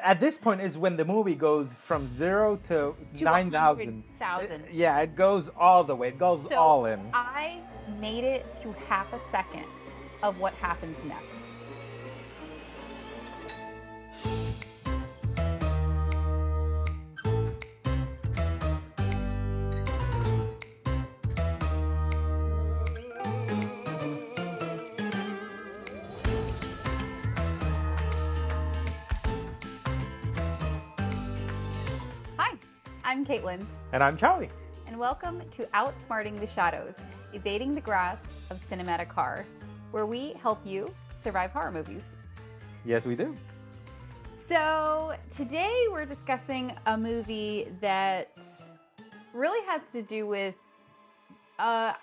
At this point is when the movie goes from 0 to 9,000. 100,000. Yeah, it goes all the way. It goes So all in. I made it through half a second of what happens next. Hi, I'm Caitlin, And I'm Charlie. and welcome to Outsmarting the Shadows, evading the grasp of cinematic horror, where we help you survive horror movies. Yes, we do. So today we're discussing a movie that really has to do with I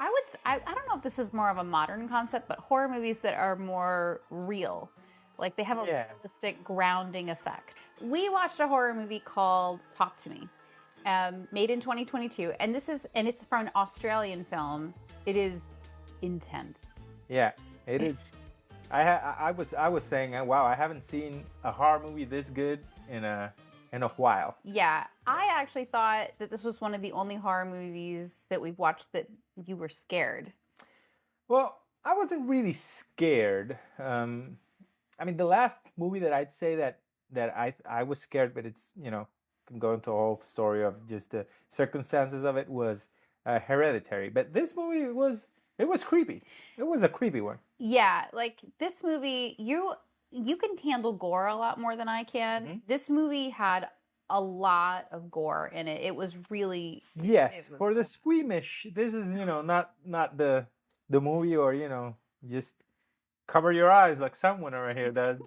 don't know if this is more of a modern concept, but horror movies that are more real. Like they have a realistic grounding effect. We watched a horror movie called Talk to Me, made in 2022, and it's from an Australian film. It is intense. Yeah, it is. I was saying, wow, I haven't seen a horror movie this good in a while. Yeah, I actually thought that this was one of the only horror movies that we've watched that you were scared. Well, I wasn't really scared. I mean, the last movie that I'd say that I was scared, but it's can go into a whole story of just the circumstances of it was Hereditary. But this movie it was creepy. It was a creepy one. Yeah, like this movie, you can handle gore a lot more than I can. Mm-hmm. This movie had a lot of gore in it. It was really Yes, for the squeamish. This is not the movie or just cover your eyes like someone over here does.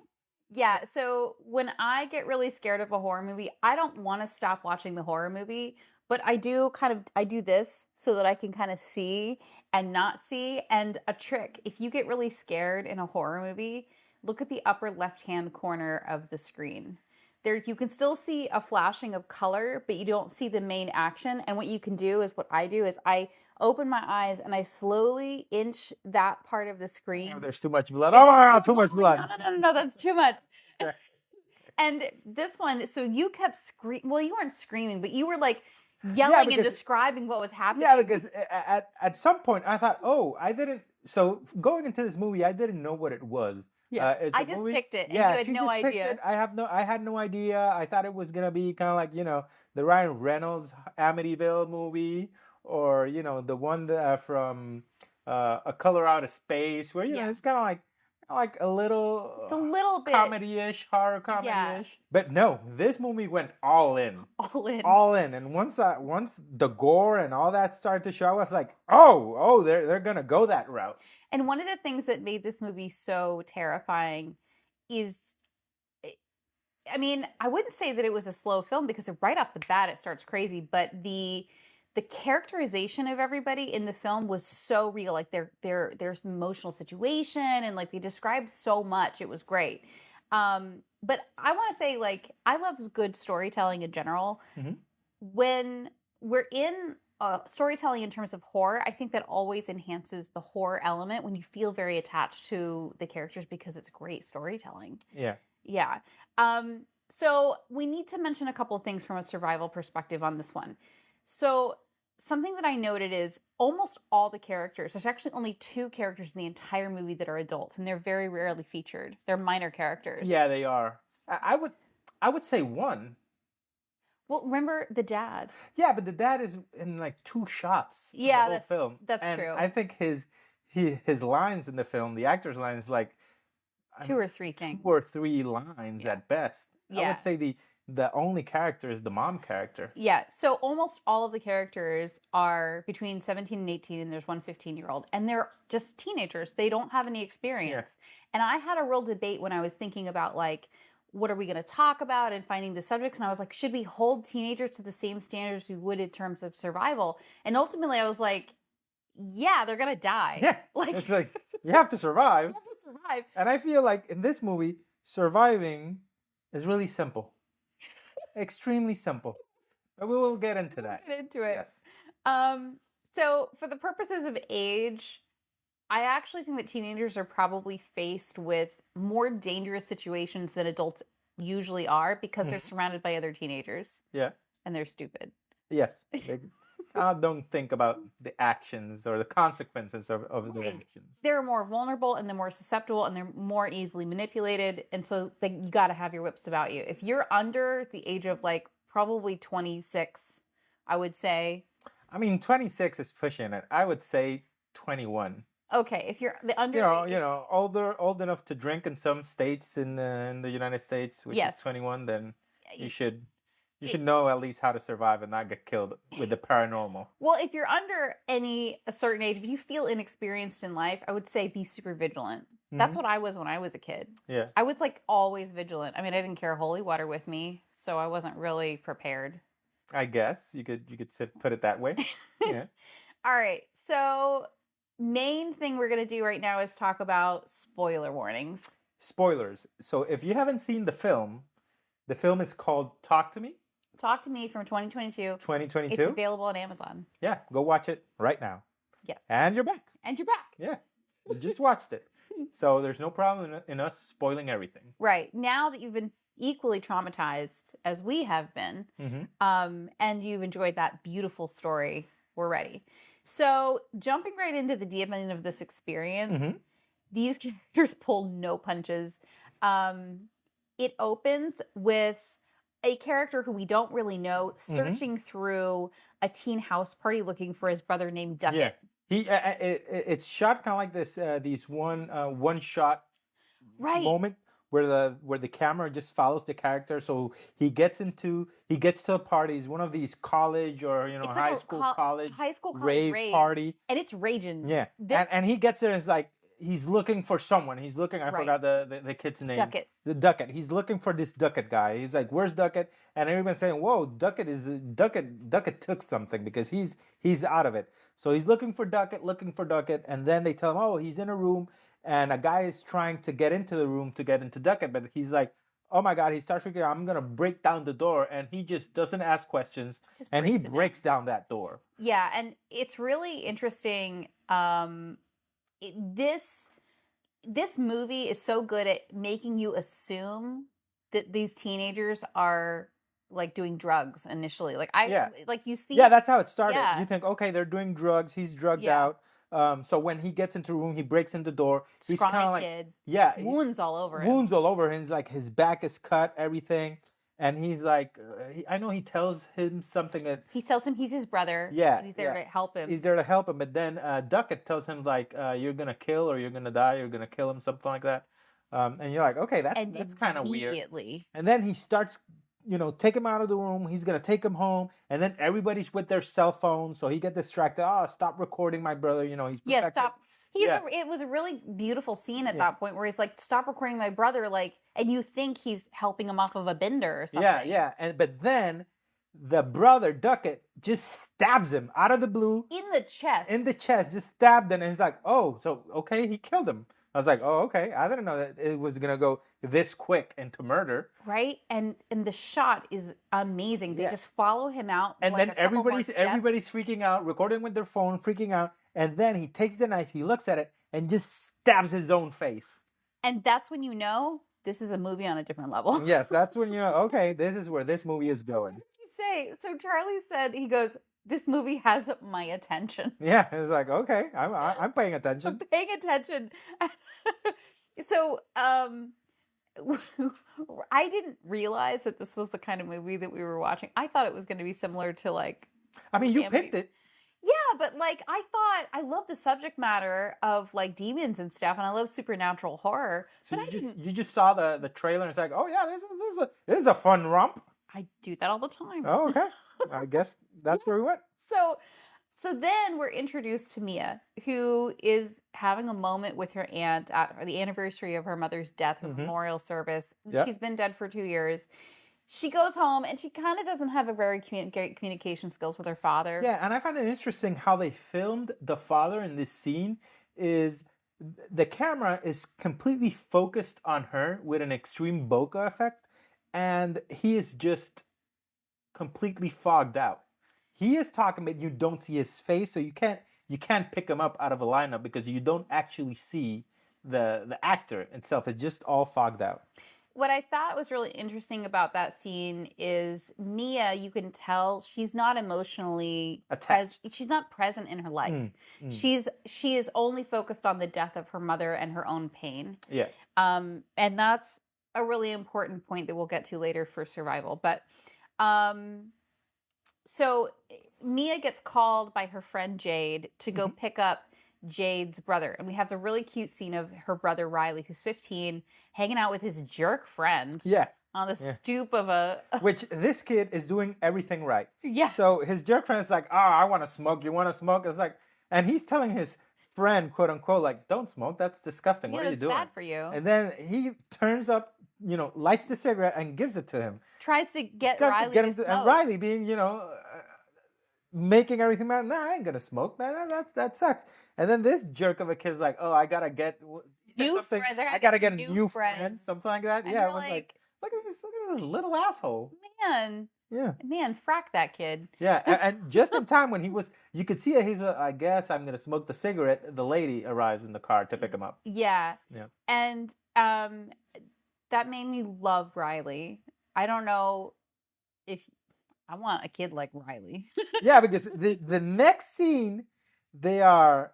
Yeah, so when I get really scared of a horror movie, I don't want to stop watching the horror movie, but I do this so that I can kind of see and not see. And a trick, if you get really scared in a horror movie, look at the upper left-hand corner of the screen. There you can still see a flashing of color, but you don't see the main action. And what you can do is what I do is I open my eyes and I slowly inch that part of the screen. Oh, there's too much blood. Oh my God, too much blood. No, that's too much. And this one, so you kept screaming. Well, you weren't screaming, but you were like yelling and describing what was happening. Yeah, because at some point I thought, oh, I didn't. So going into this movie, I didn't know what it was. Yeah, it's I a just movie. picked it, and Yeah, you had she no just picked idea. it. I had no idea. I thought it was gonna be kind of like the Ryan Reynolds Amityville movie, or the one from A Color Out of Space, where Yeah. it's kind of like a little. It's a little bit comedy-ish, horror comedy-ish. Yeah. But no, this movie went all in. all in. All in. And once the gore and all that started to show, I was like, oh, they're gonna go that route. And one of the things that made this movie so terrifying is, I mean, I wouldn't say that it was a slow film because right off the bat it starts crazy, but the characterization of everybody in the film was so real. Like there's emotional situation and like they described so much. It was great. But I want to say, like, I love good storytelling in general. Mm-hmm. When we're in storytelling in terms of horror, I think that always enhances the horror element when you feel very attached to the characters because it's great storytelling. Yeah. Yeah. So we need to mention a couple of things from a survival perspective on this one. So something that I noted is almost all the characters, there's actually only 2 characters in the entire movie that are adults, and they're very rarely featured. They're minor characters. Yeah, they are. I would say 1. Well, remember the dad. Yeah, but the dad is in like 2 shots. Yeah, in the whole film. That's true. I think his lines in the film, the actor's lines, like 2 or 3 things. 2 or 3 lines at best. Yeah. I would say the only character is the mom character. Yeah, so almost all of the characters are between 17 and 18, and there's one 15-year-old, and they're just teenagers. They don't have any experience. Yeah. And I had a real debate when I was thinking about, like, what are we going to talk about and finding the subjects, and I was like, should we hold teenagers to the same standards we would in terms of survival? And ultimately I was like, yeah, they're going to die. Yeah, it's like, you have to survive. You have to survive. And I feel like in this movie, surviving is really simple. Extremely simple. But we will get into that. Get into it. Yes. So for the purposes of age, I actually think that teenagers are probably faced with more dangerous situations than adults usually are because they're surrounded by other teenagers Yeah. and they're stupid. Yes. They don't think about the actions or the consequences of their Right. actions. They're more vulnerable and they're more susceptible and they're more easily manipulated. And so you got to have your wits about you. If you're under the age of like probably 26, I would say. I mean, 26 is pushing it. I would say 21. Okay, if you're the under Old enough to drink in some states in the United States, which is yes. 21, then you should know at least how to survive and not get killed with the paranormal. Well, if you're under a certain age, if you feel inexperienced in life, I would say be super vigilant. That's what I was when I was a kid. Yeah. I was like always vigilant. I mean, I didn't carry holy water with me, so I wasn't really prepared. I guess you could put it that way. Yeah. All right. So, main thing we're going to do right now is talk about spoiler warnings. Spoilers. So, if you haven't seen the film is called Talk to Me. Talk to Me from 2022. 2022. It's available on Amazon. Yeah, go watch it right now. Yeah. And you're back. And you're back. Yeah. You just watched it. So, there's no problem in us spoiling everything. Right. Now that you've been equally traumatized as we have been, and you've enjoyed that beautiful story, we're ready. So, jumping right into the deep end of this experience, these characters pull no punches. It opens with a character who we don't really know searching through a teen house party looking for his brother named Duckett. Yeah. It's shot kind of like this these one shot moment where the camera just follows the character. So he gets to a party. He's one of these college or high school college rave party, and it's raging. Yeah, and he gets there and it's like he's looking for someone. He's looking. I forgot the kid's name. Duckett. The Duckett. He's looking for this Duckett guy. He's like, "Where's Duckett?" And everyone's saying, "Whoa, Duckett took something because he's out of it." So he's looking for Duckett, and then they tell him, "Oh, he's in a room." And a guy is trying to get into the room to get into Duckett, but he's like, oh my God, he starts figuring out, I'm going to break down the door. And he just doesn't ask questions. And he breaks down that door. Yeah. And it's really interesting. This movie is so good at making you assume that these teenagers are like doing drugs initially. Like you see. Yeah, that's how it started. Yeah. You think, okay, they're doing drugs. He's drugged out. So when he gets into the room, he breaks in the door. He's kind of like, kid. Yeah, wounds all over him. Wounds all over him. He's like, his back is cut, everything, and he's like, I know he tells him something that he tells him he's his brother. Yeah, he's there to help him. He's there to help him, but then Duckett tells him like, you're gonna kill or you're gonna die. You're gonna kill him, something like that. And you're like, okay, that's kind of weird. And then he starts. Take him out of the room. He's going to take him home. And then everybody's with their cell phones. So he gets distracted. Oh, stop recording my brother. He's protected. Yeah, stop. It was a really beautiful scene at that point where he's like, stop recording my brother. Like, and you think he's helping him off of a bender or something. Yeah. But then the brother, Duckett, just stabs him out of the blue. In the chest. Just stabbed him. And he's like, oh, so, okay, he killed him. I was like, oh, okay. I didn't know that it was going to go this quick into murder. Right? And the shot is amazing. They just follow him out. And then everybody's freaking out, recording with their phone, freaking out. And then he takes the knife, he looks at it, and just stabs his own face. And that's when you know this is a movie on a different level. Yes, that's when you know, okay, this is where this movie is going. What did you say? So Charlie said, he goes, this movie has my attention. Yeah, it's like, okay, I'm paying attention. I'm paying attention. So, I didn't realize that this was the kind of movie that we were watching. I thought it was going to be similar to like... I mean, you picked it. Yeah, but like, I love the subject matter of like demons and stuff, and I love supernatural horror. So but you just saw the trailer and it's like, oh yeah, this is a fun romp. I do that all the time. Oh, okay. I guess that's where we went. So then we're introduced to Mia, who is having a moment with her aunt at the anniversary of her mother's death, her memorial service. Yep. She's been dead for 2 years. She goes home and she kind of doesn't have a very great communication skills with her father. Yeah, and I find it interesting how they filmed the father in this scene. Is the camera is completely focused on her with an extreme bokeh effect, and he is just completely fogged out. He is talking, but you don't see his face, so you can't pick him up out of a lineup because you don't actually see the actor itself. It's just all fogged out. what I thought was really interesting about that scene is Mia, you can tell she's not emotionally Attached. she's not present in her life. Mm, mm. She is only focused on the death of her mother and her own pain. Yeah. And that's a really important point that we'll get to later for survival. But so Mia gets called by her friend Jade to go pick up Jade's brother. And we have the really cute scene of her brother Riley, who's 15, hanging out with his jerk friend. Yeah. On the stoop of a... Which this kid is doing everything right. Yes. So his jerk friend is like, oh, I want to smoke. You want to smoke? It's like, and he's telling his friend, quote unquote, like, don't smoke. That's disgusting. What are you doing? That's bad for you. And then he turns up, lights the cigarette and gives it to him. Tries to get Riley to smoke. And Riley being, making everything bad. Nah, I ain't gonna smoke, man. That sucks. And then this jerk of a kid's like, oh, I gotta get new friends. I gotta get a new friend, something like that. And yeah, it was like, look at this little asshole. Man. Yeah. Man, frack that kid. Yeah, and just in time when you could see that he was, I guess I'm gonna smoke the cigarette. The lady arrives in the car to pick him up. Yeah. Yeah. And that made me love Riley. I don't know if I want a kid like Riley. Yeah, because the next scene, they are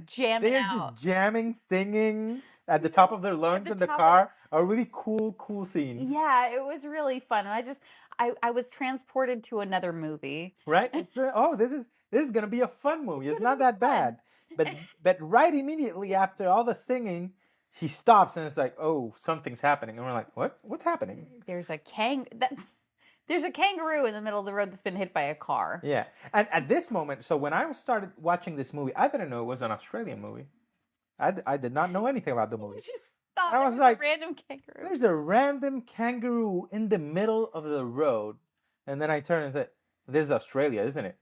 jamming out. Just jamming, singing at the top of their lungs in the car. A really cool scene. Yeah, it was really fun, and I was transported to another movie. Right? It's this is gonna be a fun movie. It's not that bad, but right immediately after all the singing, she stops and it's like, oh, something's happening, and we're like, what? What's happening? There's a There's a kangaroo in the middle of the road that's been hit by a car. Yeah, and at this moment, so when I started watching this movie, I didn't know it was an Australian movie. I did not know anything about the movie. You just thought I was like, a random kangaroo. There's a random kangaroo in the middle of the road, and then I turned and said, "This is Australia, isn't it?"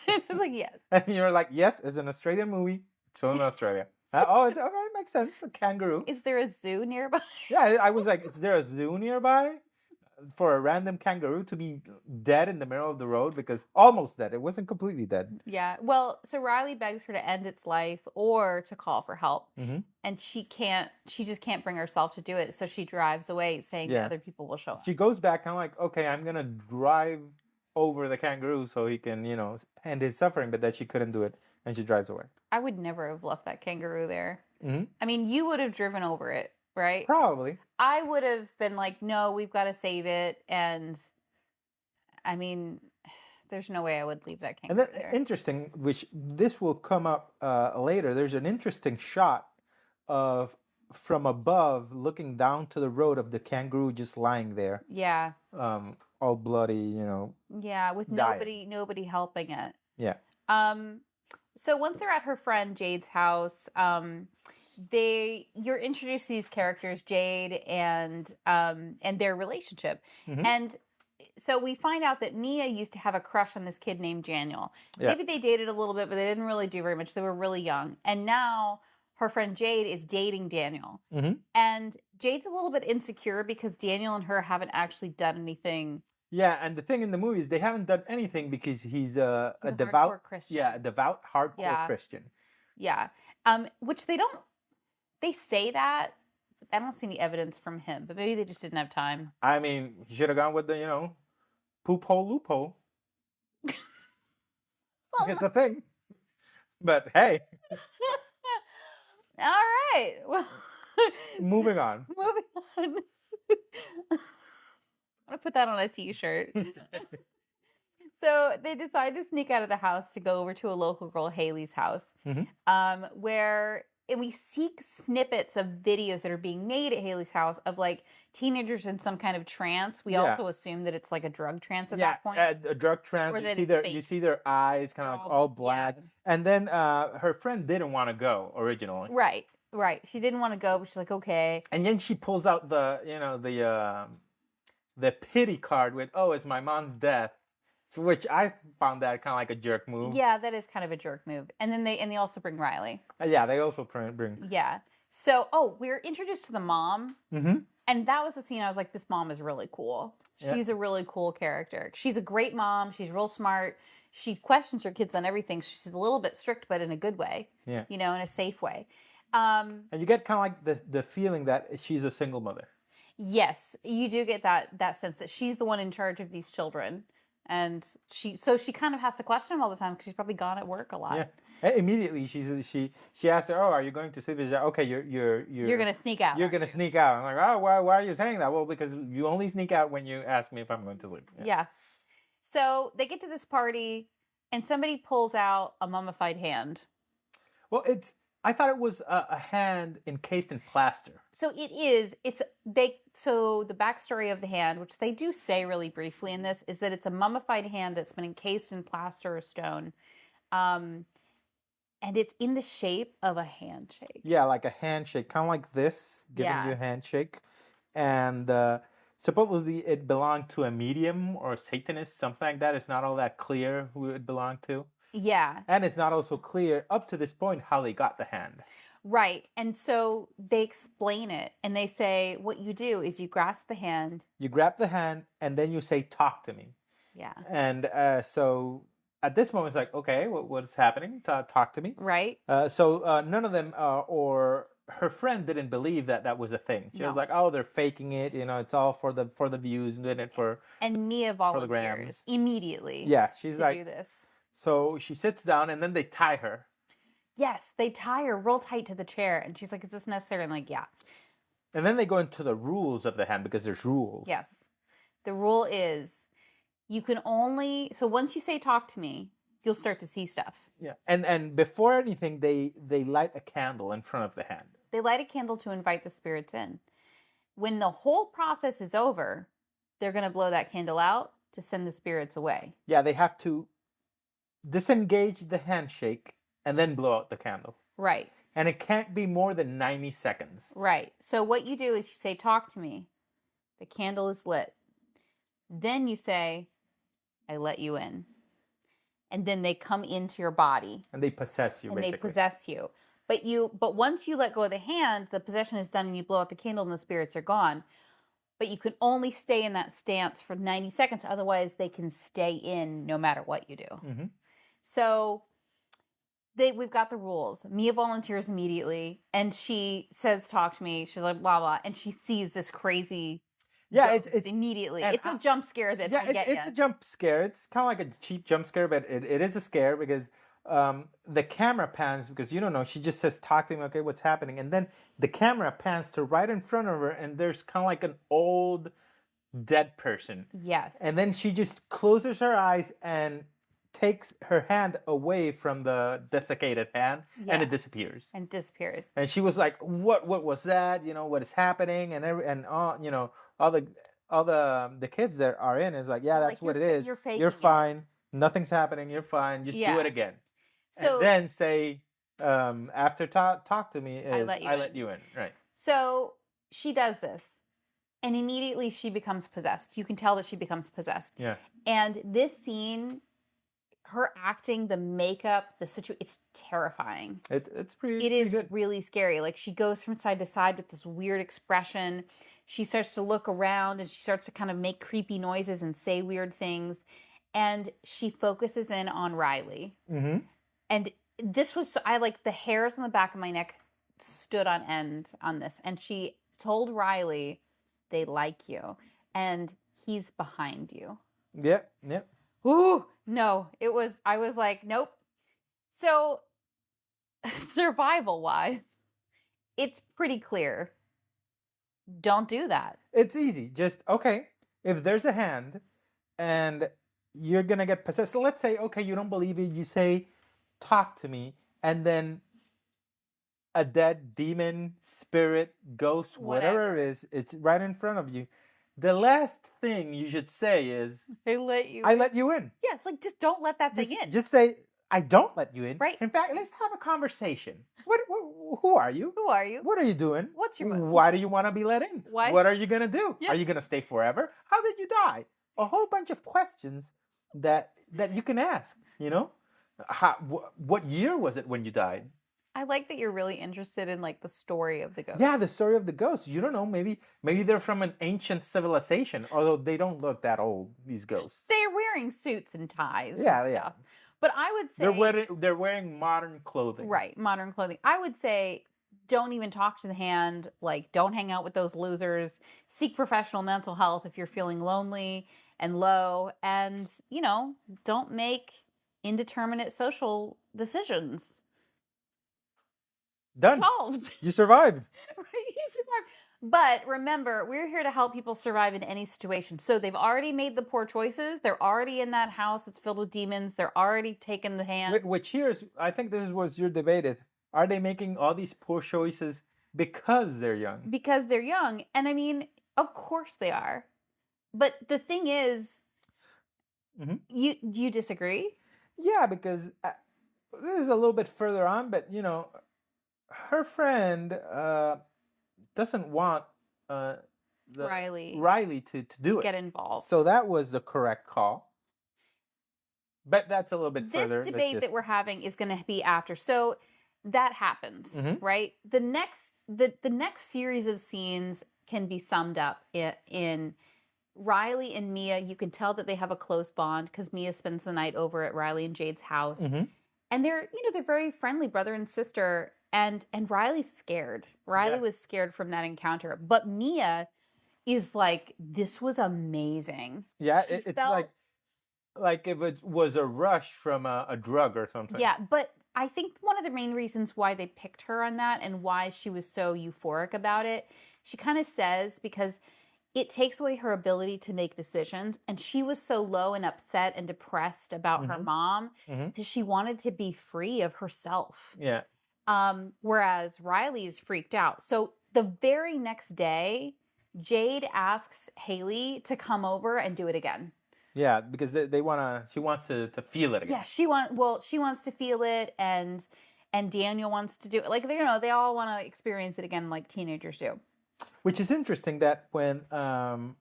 It's like, yes. And you're like, "Yes, it's an Australian movie. It's filmed in Australia." It's okay. It makes sense. A kangaroo. Is there a zoo nearby? Yeah, I was like, "Is there a zoo nearby for a random kangaroo to be dead in the middle of the road?" Because almost dead. It wasn't completely dead. Yeah. Well, so Riley begs her to end its life or to call for help. Mm-hmm. And she just can't bring herself to do it. So she drives away saying that other people will show up. She goes back kind of like, okay, I'm going to drive over the kangaroo so he can, end his suffering. But then she couldn't do it. And she drives away. I would never have left that kangaroo there. Mm-hmm. I mean, you would have driven over it, right? Probably. I would have been like, no, we've got to save it. And I mean, there's no way I would leave that kangaroo there. Interesting, which this will come up later. There's an interesting shot of from above looking down to the road of the kangaroo just lying there. Yeah. All bloody, Yeah, with dying. nobody helping it. Yeah. So once they're at her friend Jade's house, you're introduced to these characters, Jade and their relationship. Mm-hmm. And so we find out that Mia used to have a crush on this kid named Daniel. Yeah. Maybe they dated a little bit, but they didn't really do very much. They were really young. And now her friend Jade is dating Daniel. Mm-hmm. And Jade's a little bit insecure because Daniel and her haven't actually done anything. Yeah, and the thing in the movie is they haven't done anything because he's a devout Christian. Yeah, a devout hardcore Christian. Yeah. Which they say that. I don't see any evidence from him, but maybe they just didn't have time. I mean, he should have gone with the, poop hole loophole. Well, it's a thing. But hey. All right. Well, moving on. I'm going to put that on a t-shirt. So they decide to sneak out of the house to go over to a local girl, Haley's house, mm-hmm. Where we seek snippets of videos that are being made at Haley's house of like teenagers in some kind of trance. We also assume that it's like a drug trance at that point. A drug trance. You see their eyes kind of like all black. Yeah. And then her friend didn't want to go originally. Right. She didn't want to go, but she's like, okay. And then she pulls out the pity card with, oh, it's my mom's death. Which I found that kind of like a jerk move. Yeah, that is kind of a jerk move. And then they also bring Riley. Yeah, they also bring. Yeah. So, we're introduced to the mom. Mm-hmm. And that was the scene I was like, this mom is really cool. She's a really cool character. She's a great mom. She's real smart. She questions her kids on everything. She's a little bit strict, but in a good way. Yeah. In a safe way. And you get kind of like the feeling that she's a single mother. Yes, you do get that sense that she's the one in charge of these children, and she kind of has to question him all the time because she's probably gone at work a Yeah. lot. Immediately she asks her, "Oh, are you going to sleep?" She's like, "Okay, You're gonna sneak out. you're gonna sneak out." I'm like, "Oh, why are you saying that?" Well, because you only sneak out when you ask me if I'm going to sleep. Yeah. Yeah. So they get to this party, and somebody pulls out a mummified hand. Well, I thought it was a hand encased in plaster. So it is. It's they. So the backstory of the hand, which they do say really briefly in this, is that it's a mummified hand that's been encased in plaster or stone, um, and it's in the shape of a handshake. Yeah, like a handshake, kind of like this, giving you Yeah. a handshake. And supposedly it belonged to a medium or a Satanist, something like that. It's not all that clear who it belonged to. Yeah. And it's not also clear up to this point how they got the hand. Right. And so they explain it and they say what you do is you grasp the hand. You grab the hand and then you say, "Talk to me." Yeah. And so at this moment, it's like, okay, what's happening? Talk to me. Right. So none of them, or her friend, didn't believe that that was a thing. She was No. like, "Oh, they're faking it. It's all for the views, doing it for And Mia the volunteers grams." immediately Yeah, she's to like, do this. so she sits down and then they tie her. Yes, they tie her real tight to the chair and she's like, "Is this necessary?" I'm like, "Yeah." And then they go into the rules of the hand because there's rules. Yes. The rule is you can only so once you say talk to me, you'll start to see stuff. Yeah. And before anything, they light a candle in front of the hand. They light a candle to invite the spirits in. When the whole process is over, they're going to blow that candle out to send the spirits away. Yeah, they have to disengage the handshake and then blow out the candle. Right. And it can't be more than 90 seconds. Right. So what you do is you say, "Talk to me." The candle is lit. Then you say, "I let you in." And then they come into your body. And they possess you, and basically. they possess you. But once you let go of the hand, the possession is done and you blow out the candle and the spirits are gone. But you can only stay in that stance for 90 seconds. Otherwise, they can stay in no matter what you do. Mm-hmm. So we've got the rules. Mia volunteers immediately and she says, "Talk to me." She's like, blah, blah. And she sees this crazy ghost immediately. It's a jump scare that I get it's a jump scare. It's kind of like a cheap jump scare, but it is a scare because the camera pans, because you don't know, she just says, "Talk to me." Okay, what's happening? And then the camera pans to right in front of her and there's kind of like an old dead person. Yes. And then she just closes her eyes and takes her hand away from the desiccated hand, and it disappears. And she was like, what was that? What is happening? And all, all the kids that are in is like, yeah, that's what it is. You're fine. Nothing's happening. You're fine. Just do it again. So, and then say, after talk to me is I let you in. Right. So she does this and immediately she becomes possessed. You can tell that she becomes possessed. Yeah. And this scene, her acting, the makeup, the situation, it's terrifying. It's pretty. It is good. Really scary. Like she goes from side to side with this weird expression. She starts to look around and she starts to kind of make creepy noises and say weird things. And she focuses in on Riley. Mm-hmm. And this was, I like the hairs on the back of my neck stood on end on this. And she told Riley, "They like you. And he's behind you." Yep. Yep. Ooh, no, I was like, nope. So, survival wise, it's pretty clear. Don't do that. It's easy. Just, okay, if there's a hand and you're going to get possessed, so let's say, okay, you don't believe it, you say, "Talk to me," and then a dead demon, spirit, ghost, whatever it is, it's right in front of you. The last thing you should say is, "I let you in. Yeah, like just don't let that thing in. Just say, "I don't let you in." Right. In fact, let's have a conversation. Who are you? Who are you? What are you doing? What's your motive? Why do you want to be let in? Why? What are you going to do? Yeah. Are you going to stay forever? How did you die? A whole bunch of questions that you can ask, what year was it when you died? I like that you're really interested in like the story of the ghost. Yeah, the story of the ghosts. You don't know, maybe they're from an ancient civilization, although they don't look that old, these ghosts. They're wearing suits and ties and Yeah. stuff. But I would say they're wearing modern clothing. Right, modern clothing. I would say don't even talk to the hand. Like, don't hang out with those losers. Seek professional mental health if you're feeling lonely and low. And, don't make indeterminate social decisions. Done. Solved. You survived. Right? You survived. But remember, we're here to help people survive in any situation. So they've already made the poor choices. They're already in that house that's filled with demons. They're already taken the hand. Which here is, I think this was your debate. Are they making all these poor choices because they're young? Because they're young. And I mean, of course they are. But the thing is, do you disagree? Yeah, because this is a little bit further on, but her friend doesn't want Riley to do it. Get involved. So that was the correct call. But that's a little bit further. This debate that we're having is going to be after. So that happens, right? The next series of scenes can be summed up in Riley and Mia. You can tell that they have a close bond because Mia spends the night over at Riley and Jade's house. And they're very friendly, brother and sister. And Riley's scared. Riley was scared from that encounter. But Mia is like, this was amazing. Yeah, it's like if it was a rush from a drug or something. Yeah, but I think one of the main reasons why they picked her on that and why she was so euphoric about it, she kind of says because it takes away her ability to make decisions. And she was so low and upset and depressed about her mom that she wanted to be free of herself. Yeah. Whereas Riley's freaked out. So the very next day, Jade asks Haley to come over and do it again. Yeah, because she wants to feel it again. Yeah, she wants to feel it, and Daniel wants to do it. Like, they all want to experience it again like teenagers do. Which is interesting that when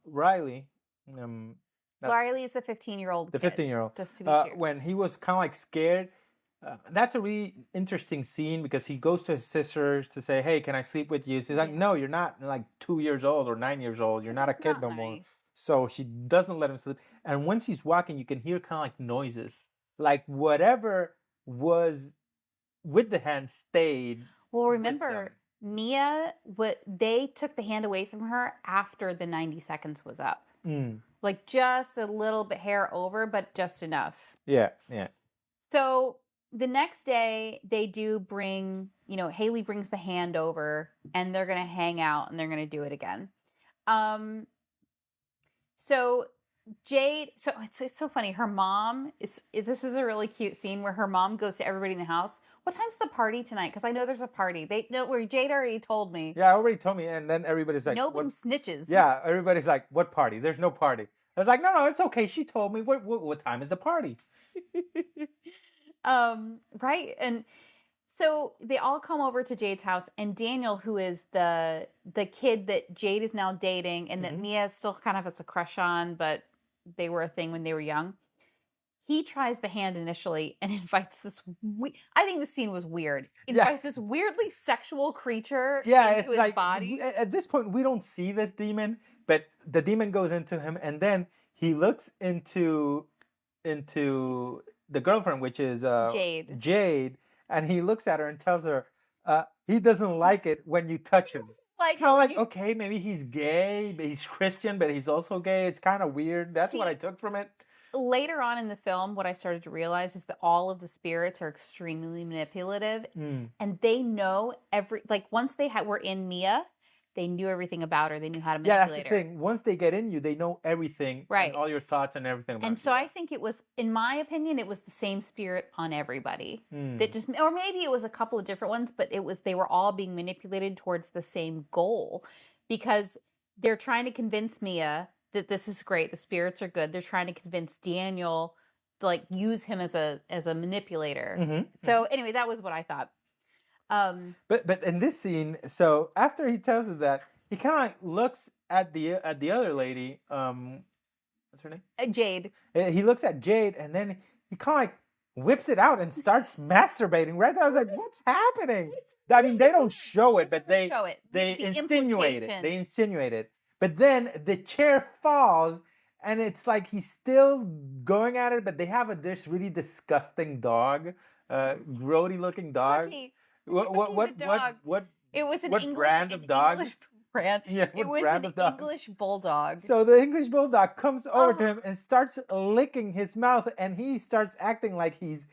Riley is the 15-year-old the 15-year-old, just to be clear. When he was kind of like scared, that's a really interesting scene because he goes to his sisters to say, hey, can I sleep with you? She's like, no, you're not like 2 years old or 9 years old. You're not a kid no more. So she doesn't let him sleep. And when she's walking, you can hear kind of like noises. Like whatever was with the hand stayed. Well, remember, Mia, they took the hand away from her after the 90 seconds was up. Like just a little bit hair over, but just enough. Yeah, yeah. So the next day, they do bring, Haley brings the hand over, and they're going to hang out, and they're going to do it again. So Jade, so it's so funny. Her mom this is a really cute scene where her mom goes to everybody in the house. What time's the party tonight? Because I know there's a party. Where Jade already told me. Yeah, already told me, and then everybody's like, nobody snitches. Yeah, everybody's like, what party? There's no party. I was like, no, it's okay. She told me. What time is the party? Right, and so they all come over to Jade's house, and Daniel, who is the kid that Jade is now dating, and that Mia still kind of has a crush on, but they were a thing when they were young. He tries the hand initially and invites this. I think the scene was weird. Invites this weirdly sexual creature into his body. At this point, we don't see this demon, but the demon goes into him, and then he looks into the girlfriend, which is Jade, and he looks at her and tells her he doesn't like it when you touch him. Okay, maybe he's gay, but he's Christian, but he's also gay. It's kind of weird. That's what I took from it. Later on in the film, what I started to realize is that all of the spirits are extremely manipulative, and they know once they were in Mia, they knew everything about her. They knew how to manipulate her. Yeah, that's the thing. Once they get in you, they know everything, right? And all your thoughts and everything about you. And so I think it was, in my opinion, it was the same spirit on everybody. That just, or maybe it was a couple of different ones, but they were all being manipulated towards the same goal, because they're trying to convince Mia that this is great. The spirits are good. They're trying to convince Daniel to use him as a manipulator. So anyway, that was what I thought. But in this scene, so after he tells her that, he kind of looks at the other lady. What's her name? Jade. He looks at Jade, and then he kind of whips it out and starts masturbating. Right there, I was like, "What's happening?" I mean, they don't show it, but they show it. They insinuate it. They insinuate it. But then the chair falls, and it's like he's still going at it. But they have this really disgusting dog, grody looking dog. Cookie. What It was an what brand An of dog? English brand. Yeah, It what was brand an of dog? English bulldog. So the English bulldog comes over to Oh, him and starts licking his mouth, and he starts acting like he's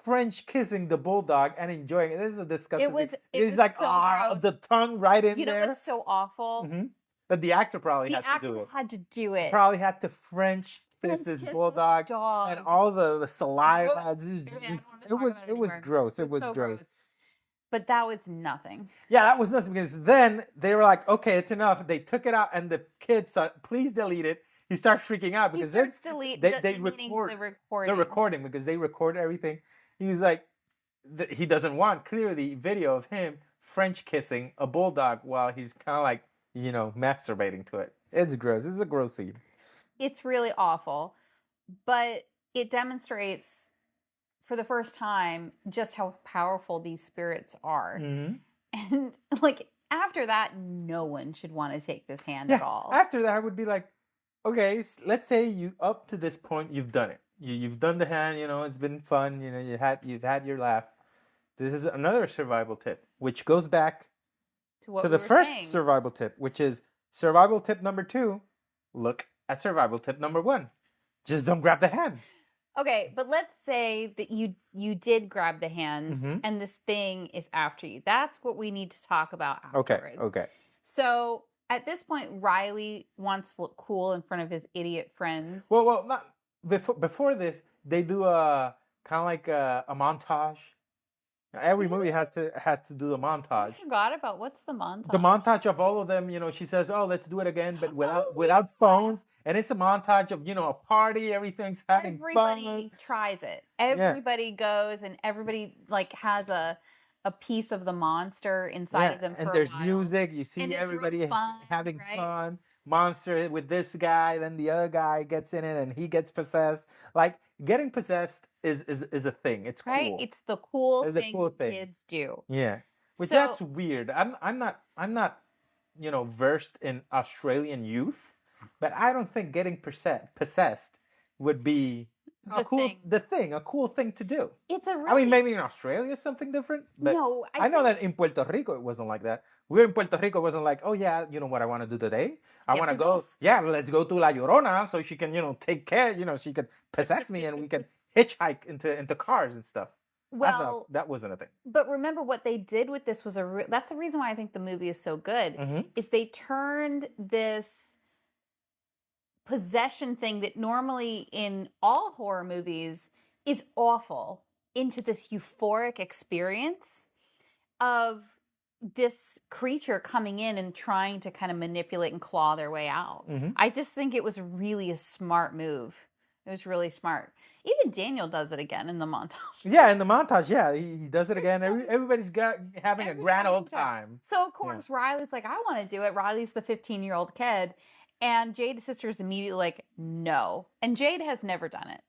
French kissing the bulldog and enjoying it. This is a disgusting thing. it He's was like, so gross. the tongue right in You know there. what's so awful? Hmm. But the actor probably The had to do actor it. had to do it. Probably had to French kiss French this kiss this bulldog, and dog. all the saliva. I don't want to It talk was about it it was anymore. gross. It It was was so gross. gross. But that was nothing. Yeah, that was nuts because then they were like, okay, it's enough. They took it out, and the kid said, please delete it. He starts freaking out He because starts they deleting record. the They're recording. recording because they record everything. He's like, he doesn't want clearly video of him French kissing a bulldog while he's kind of like, masturbating to it. It's gross. It's a gross scene. It's really awful. But it demonstrates for the first time just how powerful these spirits are. Mm-hmm. And like after that, no one should want to take this hand at all. After that, I would be like, okay, let's say you up to this point you've done it. You've done the hand. It's been fun. You've had your laugh. This is another survival tip, which goes back To the we first saying. survival tip, which is survival tip number 2. Look at survival tip number 1. Just don't grab the hand. Okay, but let's say that you did grab the hand and this thing is after you. That's what we need to talk about afterwards. Okay. So at this point, Riley wants to look cool in front of his idiot friend. Well, not before this. They do a kind of like a montage. Every movie has to do the montage. I forgot about what's the montage. The montage of all of them. She says, "Oh, let's do it again," but without phones. And it's a montage of a party. Everything's having fun. Everybody tries it. Everybody goes and everybody like has a piece of the monster inside of them. And for there's a while. music. You see everybody having fun. Monster with this guy, then the other guy gets in it and he gets possessed. Like getting possessed is a thing. It's cool. Right? It's the cool It's thing a cool thing kids do. Yeah. Which that's weird. I'm not versed in Australian youth, but I don't think getting possessed would be a cool thing to do. It's a really I mean, maybe in Australia something different, but no, I know that in Puerto Rico it wasn't like that. We're in Puerto Rico, it wasn't like, oh yeah, you know what I want to do today? I want to go, let's go to La Llorona so she can, take care, she could possess me and we can hitchhike into cars and stuff. Well, that wasn't a thing. But remember what they did with this was that's the reason why I think the movie is so good. Is they turned this possession thing that normally in all horror movies is awful into this euphoric experience of this creature coming in and trying to kind of manipulate and claw their way out. I just think it was really a smart move. It was really smart. Even Daniel does it again in the montage. Yeah, in the montage, he does it again. Everybody's having a grand old time. So, of course, Riley's like, I want to do it. Riley's the 15-year-old kid. And Jade's sister is immediately like, no. And Jade has never done it.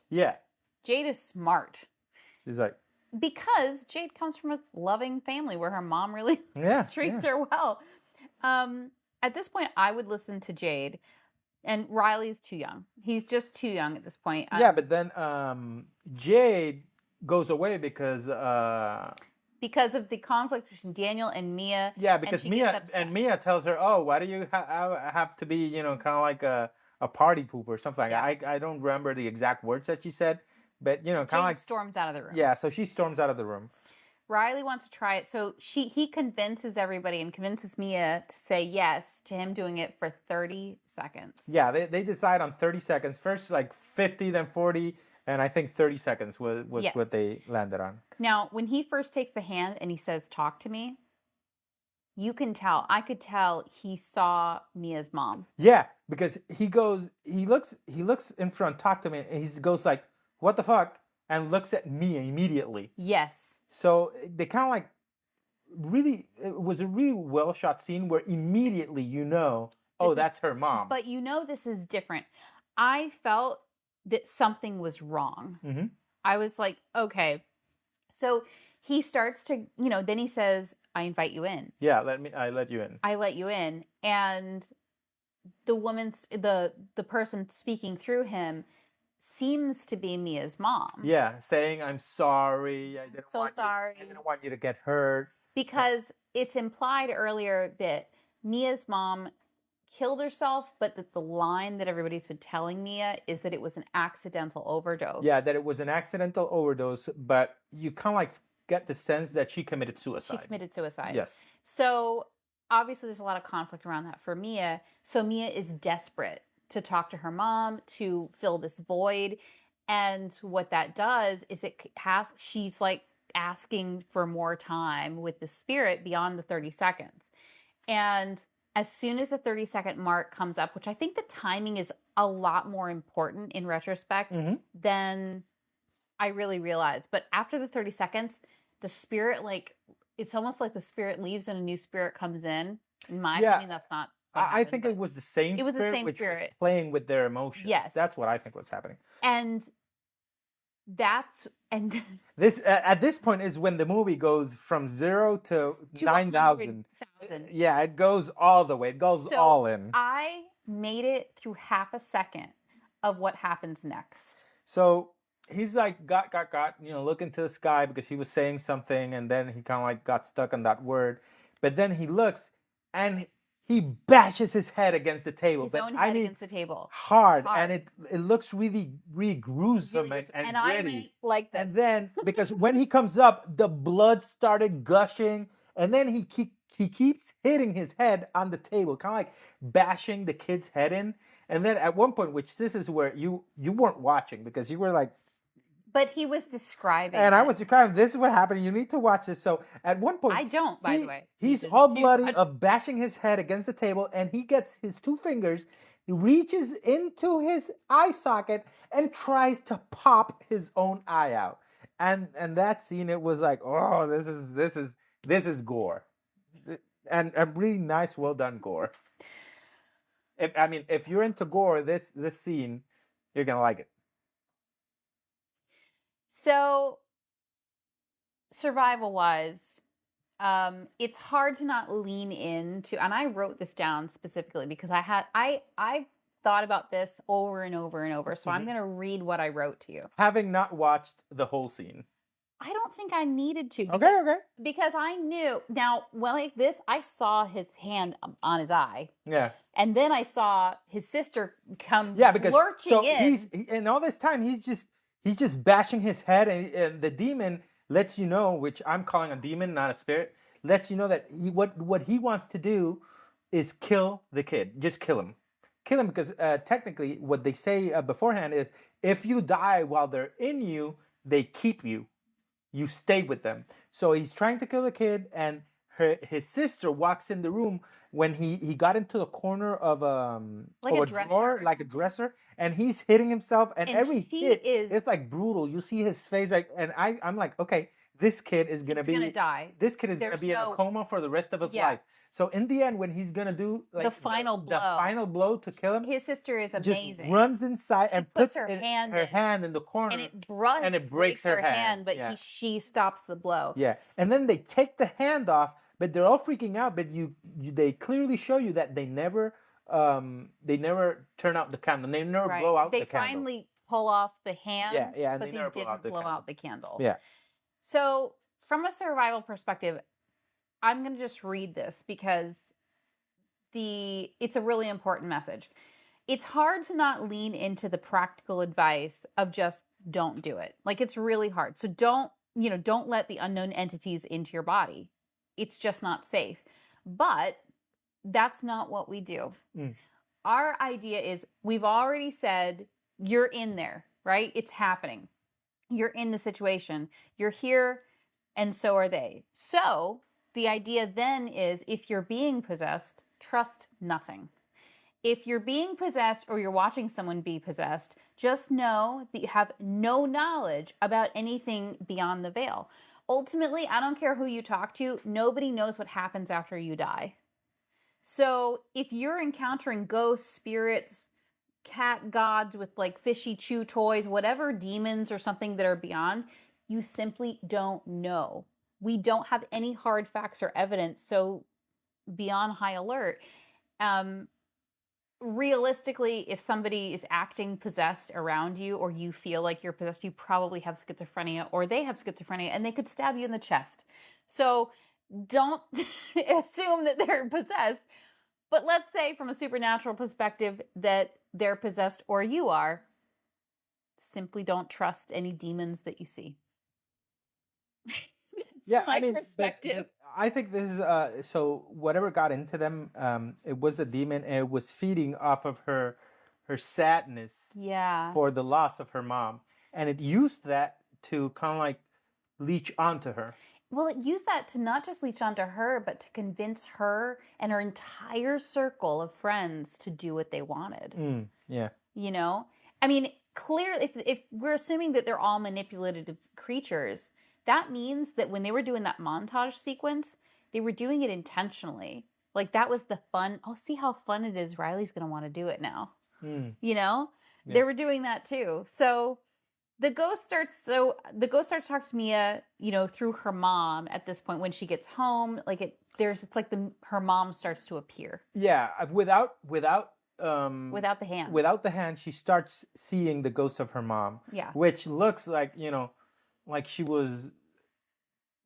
Yeah. Jade is smart. She's like... Because Jade comes from a loving family where her mom really treats her well. At this point, I would listen to Jade. And Riley's too young. He's just too young at this point. Yeah, but then Jade goes away because of the conflict between Daniel and Mia. Yeah, because Mia tells her, "Oh, why do you have to be, kind of like a party pooper or something like that?" I don't remember the exact words that she said, but kind of like storms out of the room. Yeah, so she storms out of the room. Riley wants to try it, so he convinces everybody and convinces Mia to say yes to him doing it for 30 seconds. Yeah, they decide on 30 seconds. First, like 50, then 40, and I think 30 seconds was what they landed on. Now, when he first takes the hand and he says, "Talk to me," you can tell. I could tell he saw Mia's mom. Yeah, because he looks in front, talk to me, and he goes like, "What the fuck?" and looks at Mia immediately. Yes. So they kind of like it was a really well shot scene where immediately that's her mom. But this is different. I felt that something was wrong. I was like, okay. So he starts to, then he says, "I invite you in." Yeah, I let you in. I let you in. And the woman's, the person speaking through him seems to be Mia's mom. Yeah, saying, "I'm sorry. I didn't want sorry. I didn't want you to get hurt." because it's implied earlier that Mia's mom killed herself, but that the line that everybody's been telling Mia is that it was an accidental overdose. Yeah, that it was an accidental overdose, but you kind of like get the sense that she committed suicide. She committed suicide. Yes. So obviously there's a lot of conflict around that for Mia. So Mia is desperate to talk to her mom to fill this void. And what that does is she's like asking for more time with the spirit beyond the 30 seconds. And as soon as the 30-second mark comes up, which I think the timing is a lot more important in retrospect than I really realized. But after the 30 seconds, the spirit, like, it's almost like the spirit leaves and a new spirit comes in. In my opinion, that's not what happened, I think it was the same it was the spirit same which spirit. was playing with their emotions. Yes. That's what I think was happening. And this at this point is when the movie goes from 0 to 9,000. Yeah, it goes all the way. It goes all in. I made it through half a second of what happens next. So he's like, got, looking to the sky because he was saying something, and then he kind of like got stuck on that word. But then he looks and he bashes his head against the table. His own head against the table. Hard. And it looks really, really gruesome and and gritty. I went like this. And then, because when he comes up, the blood started gushing, and then he keeps hitting his head on the table, kind of like bashing the kid's head in. And then at one point, which this is where you weren't watching because you were like, but he was describing and I was describing, this is what happened. You need to watch this. So at one point, I don't, by the way. He's all bloody of bashing his head against the table, and he gets his 2 fingers, he reaches into his eye socket and tries to pop his own eye out. And that scene, it was like, oh, this is gore, and a really nice, well done gore. If you're into gore, this scene, you're gonna like it. So, survival-wise, it's hard to not lean into, and I wrote this down specifically because I thought about this over and over and over. So I'm going to read what I wrote to you. Having not watched the whole scene. I don't think I needed to. Okay. Because I knew. Now, like this, I saw his hand on his eye. Yeah. And then I saw his sister come because lurching in. And all this time he's just bashing his head, and the demon lets you know, which I'm calling a demon, not a spirit, lets you know that what he wants to do is kill the kid. Just kill him. Kill him because technically what they say beforehand is if you die while they're in you, they keep you. You stay with them. So he's trying to kill the kid, and his sister walks in the room when he got into the corner of a drawer, like a dresser, and he's hitting himself, and every hit it's like brutal. You see his face, like, and I'm like, okay, this kid is gonna die. This kid is gonna be in a coma for the rest of his life. So in the end, when he's gonna do like the final blow to kill him, his sister is amazing. Just runs inside and puts her hand in the corner, and it breaks her hand. But she stops the blow. Yeah, and then they take the hand off, but they're all freaking out. But they clearly show you that they never turn out the candle. They never blow out the candle. They finally pull off the hand. Yeah, but they didn't blow out the candle. Yeah. So from a survival perspective, I'm going to just read this because it's a really important message. It's hard to not lean into the practical advice of just don't do it. Like, it's really hard. So don't let the unknown entities into your body. It's just not safe. But that's not what we do. Our idea is we've already said you're in there, right? It's happening. You're in the situation. You're here, and so are they. So the idea then is if you're being possessed, trust nothing. If you're being possessed or you're watching someone be possessed, just know that you have no knowledge about anything beyond the veil. Ultimately, I don't care who you talk to, nobody knows what happens after you die. So if you're encountering ghosts, spirits, cat gods with like fishy chew toys, whatever demons or something that are beyond, you simply don't know. We don't have any hard facts or evidence, so be on high alert. Realistically, if somebody is acting possessed around you or you feel like you're possessed, you probably have schizophrenia or they have schizophrenia and they could stab you in the chest. So don't assume that they're possessed. But let's say from a supernatural perspective that they're possessed or you are. Simply don't trust any demons that you see. Yeah, I My mean, perspective. I think this is so whatever got into them, it was a demon and it was feeding off of her sadness Yeah. for the loss of her mom, and it used that to kind of like leech onto her. Well, it used that to not just leech onto her, but to convince her and her entire circle of friends to do what they wanted. Yeah. You know? I mean, clearly, if we're assuming that they're all manipulative creatures, that means that when they were doing that montage sequence, they were doing it intentionally. Like, that was the fun. Oh, see how fun it is. Riley's going to want to do it now. You know? Yeah. They were doing that too. So the ghost starts to talk to Mia, through her mom at this point when she gets home. Like it's like her mom starts to appear. Yeah, without Without the hand. Without the hand, she starts seeing the ghost of her mom. Yeah. Which looks like, like she was,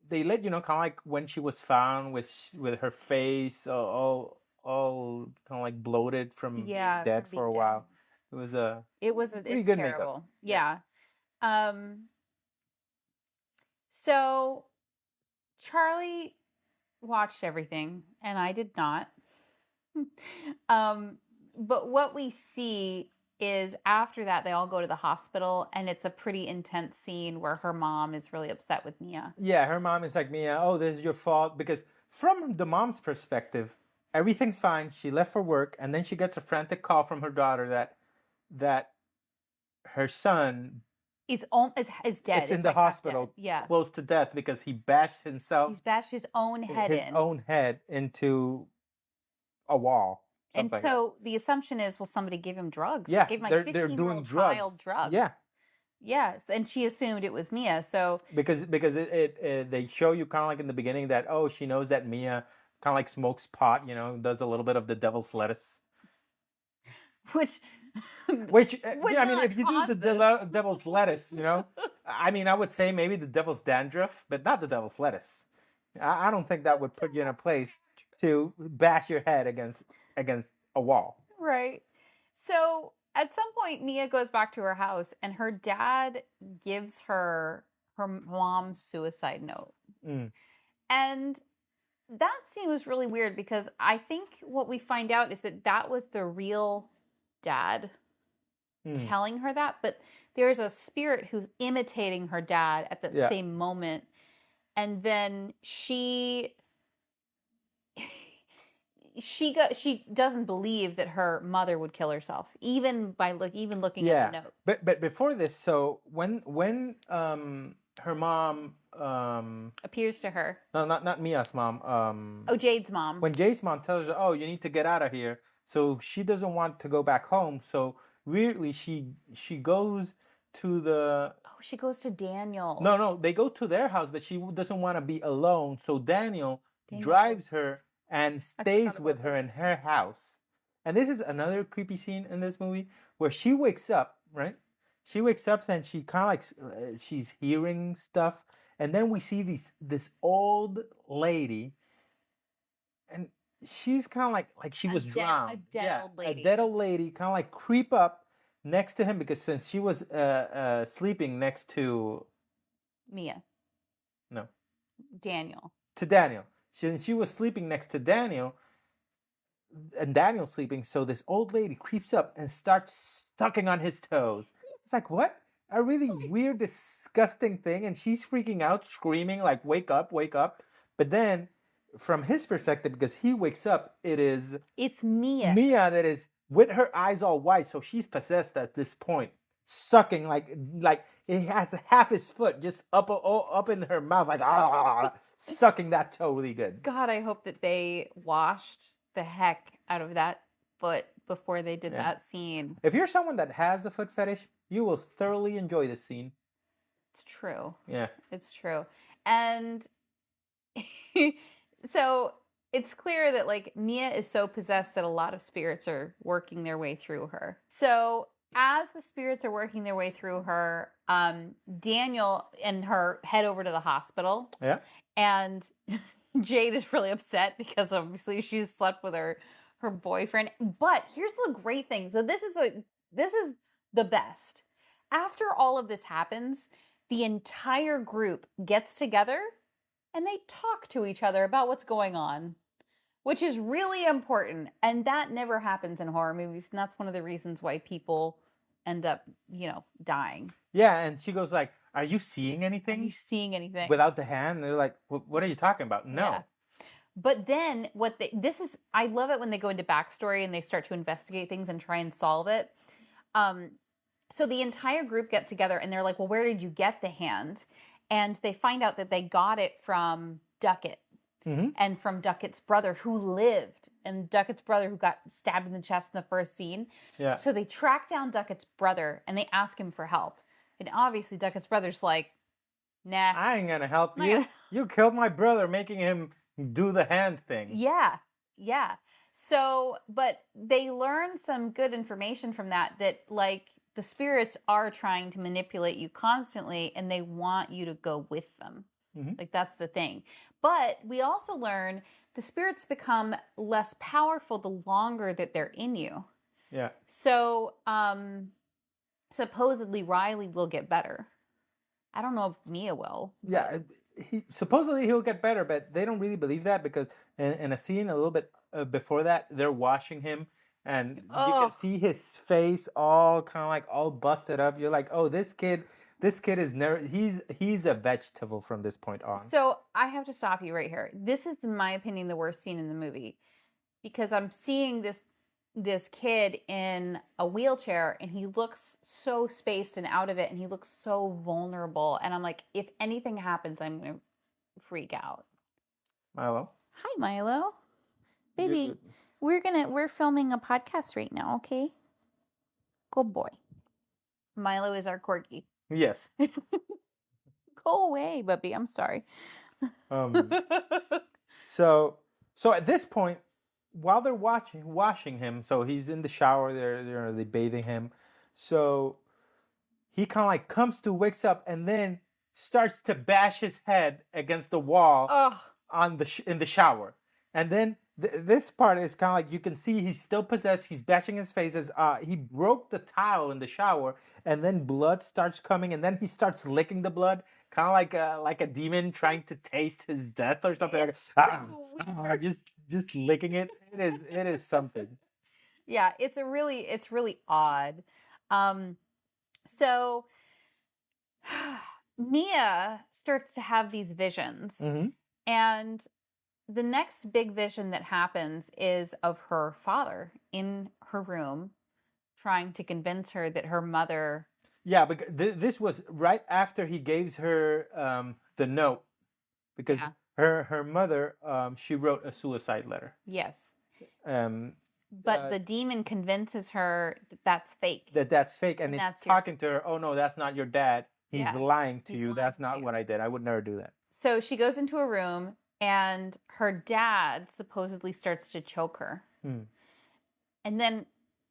they let kind of like when she was found with her face all kind of like bloated from being dead for a while. It was pretty it's good terrible. makeup. Yeah. So Charlie watched everything and I did not. But what we see is after that they all go to the hospital and it's a pretty intense scene where her mom is really upset with Mia. Yeah, her mom is like, Mia, oh, this is your fault. Because from the mom's perspective, everything's fine. She left for work, and then she gets a frantic call from her daughter that her son is dead. It's in the hospital, yeah, close to death because he bashed himself. He's bashed his own head into a wall. And so the assumption is, well, somebody gave him drugs. Yeah, gave my they're doing child drugs. Yeah. Yes, and she assumed it was Mia. So because it they show you kind of like in the beginning that she knows that Mia kind of like smokes pot, does a little bit of the devil's lettuce. Which yeah, I mean, if you do the devil's lettuce, I mean, I would say maybe the devil's dandruff, but not the devil's lettuce. I don't think that would put you in a place to bash your head against a wall. Right. So at some point, Mia goes back to her house, and her dad gives her mom's suicide note. And that scene was really weird because I think what we find out is that was the real dad telling her that, but there's a spirit who's imitating her dad at that same moment, and then she doesn't believe that her mother would kill herself, even by looking at the note. But before this, so when her mom appears to her. No, not Mia's mom. Jade's mom. When Jade's mom tells her, "Oh, you need to get out of here," so she doesn't want to go back home. So weirdly, she goes to the. Oh, she goes to Daniel. No, they go to their house, but she doesn't want to be alone. So Daniel drives her and stays with her in her house. And this is another creepy scene in this movie where she wakes up, right? She wakes up and she kind of like she's hearing stuff, and then we see this old lady, and she's kind of like she was drowned. A dead old lady. A dead old lady kind of like creep up next to him because since she was sleeping next to Mia. No. Daniel. To Daniel. Since she was sleeping next to Daniel, and Daniel's sleeping, so this old lady creeps up and starts sucking on his toes. It's like, what? A really weird, disgusting thing. And she's freaking out, screaming, like, wake up, wake up. But then, from his perspective, because he wakes up, it's Mia. Mia that is with her eyes all white, so she's possessed at this point. Sucking, like it has half his foot just up in her mouth, like, sucking that toe really good. God, I hope that they washed the heck out of that foot before they did that scene. If you're someone that has a foot fetish, you will thoroughly enjoy this scene. It's true. Yeah. It's true. And so it's clear that like Mia is so possessed that a lot of spirits are working their way through her. So as the spirits are working their way through her, Daniel and her head over to the hospital. Yeah. And Jade is really upset because obviously she's slept with her boyfriend. But here's the great thing. So this is the best. After all of this happens, the entire group gets together and they talk to each other about what's going on, which is really important. And that never happens in horror movies, and that's one of the reasons why people end up, dying. Yeah, and she goes like, "Are you seeing Are anything you seeing anything? without the hand?" And they're like, "What are you talking about?" No. Yeah. But then I love it when they go into backstory and they start to investigate things and try and solve it. So the entire group gets together and they're like, well, where did you get the hand? And they find out that they got it from Duckett and from Duckett's brother who lived, and Duckett's brother who got stabbed in the chest in the first scene. Yeah. So they track down Duckett's brother and they ask him for help. And obviously Duckett's brother's like, nah. I ain't gonna help you. You killed my brother, making him do the hand thing. Yeah. So, but they learn some good information from that like the spirits are trying to manipulate you constantly and they want you to go with them. Like that's the thing. But we also learn the spirits become less powerful the longer that they're in you. Yeah. So, supposedly Riley will get better. I don't know if Mia will. Yeah, supposedly he'll get better, but they don't really believe that because in a scene a little bit before that, they're washing him, and you can see his face all kind of like all busted up. You're like, oh, this kid is never. He's a vegetable from this point on. So I have to stop you right here. This is, in my opinion, the worst scene in the movie because I'm seeing this kid in a wheelchair and he looks so spaced and out of it and he looks so vulnerable, and I'm like, if anything happens, I'm gonna freak out. Milo. Hi, Milo. Baby, we're filming a podcast right now, okay? Good boy. Milo is our corgi. Yes. Go away, Bubby. I'm sorry. So at this point, while they're washing him, so he's in the shower, they're bathing him. So he kind of like wakes up, and then starts to bash his head against the wall in the shower. And then this part is kind of like you can see he's still possessed. He's bashing his face as he broke the tile in the shower, and then blood starts coming, and then he starts licking the blood, kind of like a demon trying to taste his death or something. Just licking it. It is something. Yeah, it's really odd. So Mia starts to have these visions, and the next big vision that happens is of her father in her room trying to convince her that her mother... Yeah, because this was right after he gave her the note, because her mother, she wrote a suicide letter. Yes. But the demon convinces her that that's fake. That's fake, and it's talking to her, oh no, that's not your dad. He's lying to you. That's not what I did. I would never do that. So she goes into a room, and her dad supposedly starts to choke her. And then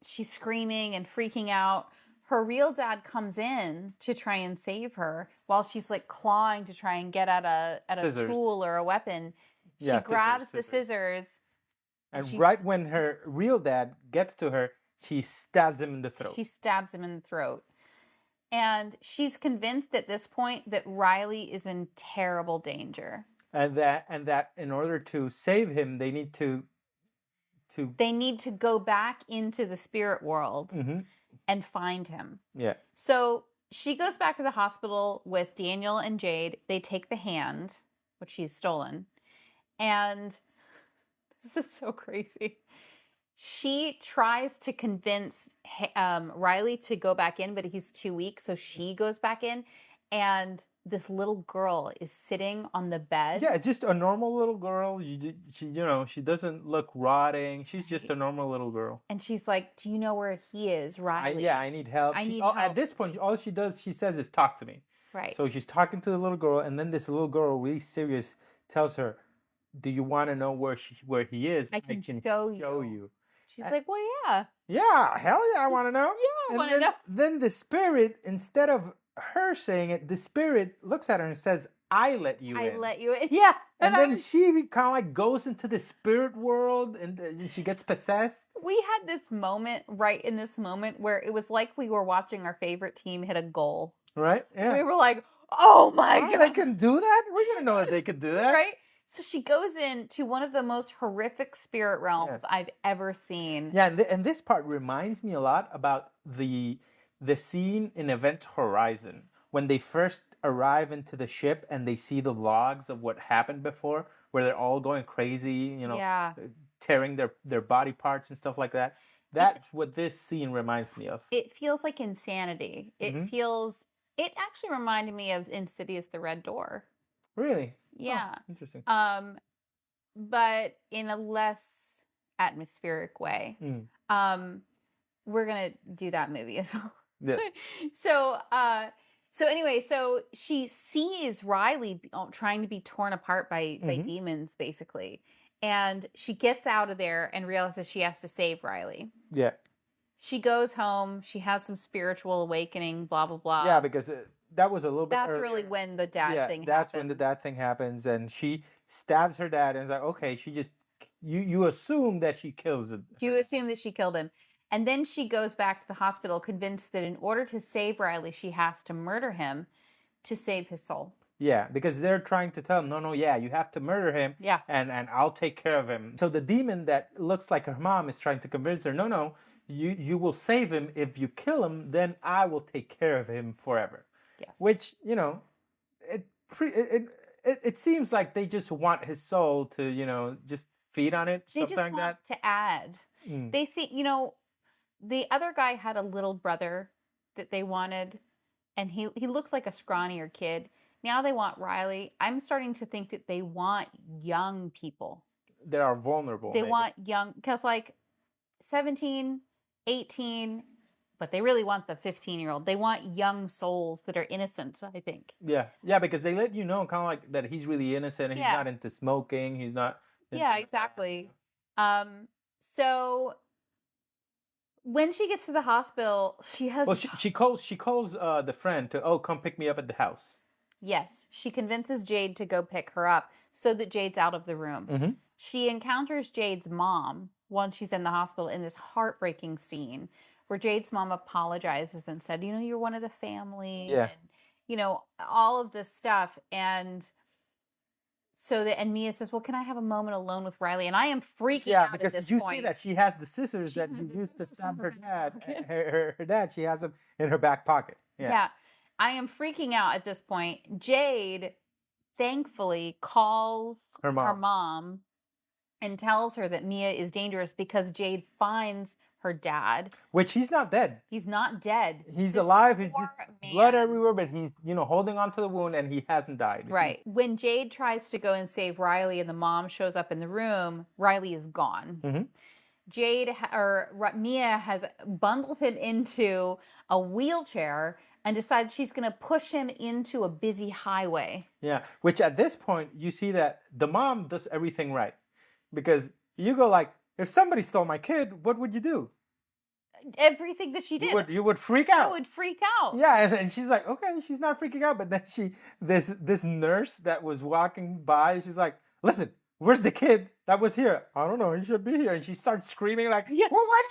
she's screaming and freaking out. Her real dad comes in to try and save her while she's like clawing to try and get at a tool or a weapon. She grabs the scissors. And right when her real dad gets to her, she stabs him in the throat. She stabs him in the throat. And she's convinced at this point that Riley is in terrible danger. And that in order to save him, they need to go back into the spirit world and find him. Yeah. So she goes back to the hospital with Daniel and Jade. They take the hand, which she's stolen. And this is so crazy. She tries to convince Riley to go back in, but he's too weak. So she goes back in, and this little girl is sitting on the bed. Yeah, it's just a normal little girl. She doesn't look rotting. She's just a normal little girl. And she's like, "Do you know where he is, Riley?" I need help. I need help. At this point, all she says is, "Talk to me." Right. So she's talking to the little girl, and then this little girl, really serious, tells her, "Do you want to know where he is? I can show you." She's like, "Well, yeah." Yeah, hell yeah, I want to know. Yeah, I want to know. Then the spirit, instead of her saying it, the spirit looks at her and says, I let you I in. let you in. Yeah. And then she kind of like goes into the spirit world and she gets possessed. We had this moment right in this moment where it was like we were watching our favorite team hit a goal. Right? Yeah. We were like, oh my God. They can do that? We didn't know that they could do that. Right? So she goes into one of the most horrific spirit realms I've ever seen. Yeah, and this part reminds me a lot about the scene in Event Horizon when they first arrive into the ship and they see the logs of what happened before, where they're all going crazy, tearing their body parts and stuff like that. That's what this scene reminds me of. It feels like insanity. It actually reminded me of Insidious: The Red Door. Really? Yeah. Oh, interesting. But in a less atmospheric way. We're gonna do that movie as well. Yeah. So anyway, so she sees Riley trying to be torn apart by demons, basically, and she gets out of there and realizes she has to save Riley. Yeah. She goes home. She has some spiritual awakening. Blah blah blah. Yeah, because that was a little bit. That's really when the dad thing. That's when the dad thing happens, and she stabs her dad, and it's like, okay, she just you assume that she kills him. You assume that she killed him. And then she goes back to the hospital convinced that in order to save Riley, she has to murder him to save his soul. Yeah, because they're trying to tell him, no, you have to murder him. Yeah. And I'll take care of him. So the demon that looks like her mom is trying to convince her, no, you will save him. If you kill him, then I will take care of him forever. Yes. Which, it seems like they just want his soul to, just feed on it, something like that. They just want to add. They see, the other guy had a little brother that they wanted, and he looked like a scrawnier kid. Now they want Riley. I'm starting to think that they want young people. They are vulnerable. They want young, because like 17, 18, but they really want the 15-year-old. They want young souls that are innocent, I think. Yeah, because they let you know kind of like that he's really innocent and he's not into smoking. He's not. Yeah, exactly. So when she gets to the hospital, she has. Well, she calls the friend to come pick me up at the house. Yes, she convinces Jade to go pick her up so that Jade's out of the room. She encounters Jade's mom once she's in the hospital in this heartbreaking scene where Jade's mom apologizes and said, you're one of the family, and all of this stuff, and. And Mia says, well, can I have a moment alone with Riley? And I am freaking out at this point. Yeah, because you see that she has the scissors that she used to stab her dad. Her dad, she has them in her back pocket. Yeah. I am freaking out at this point. Jade, thankfully, calls her mom and tells her that Mia is dangerous because Jade finds her dad. Which he's not dead. He's not dead. He's alive. He's just blood everywhere, but he's, holding on to the wound and he hasn't died. Right. When Jade tries to go and save Riley and the mom shows up in the room, Riley is gone. Mia has bundled him into a wheelchair and decides she's going to push him into a busy highway. Yeah, which at this point, you see that the mom does everything right. Because you go like, if somebody stole my kid, what would you do? Everything that she did. You would freak out. I would freak out. Yeah, and she's like, okay, she's not freaking out. But then this nurse that was walking by, she's like, listen, where's the kid that was here? I don't know, he should be here. And she starts screaming like, well,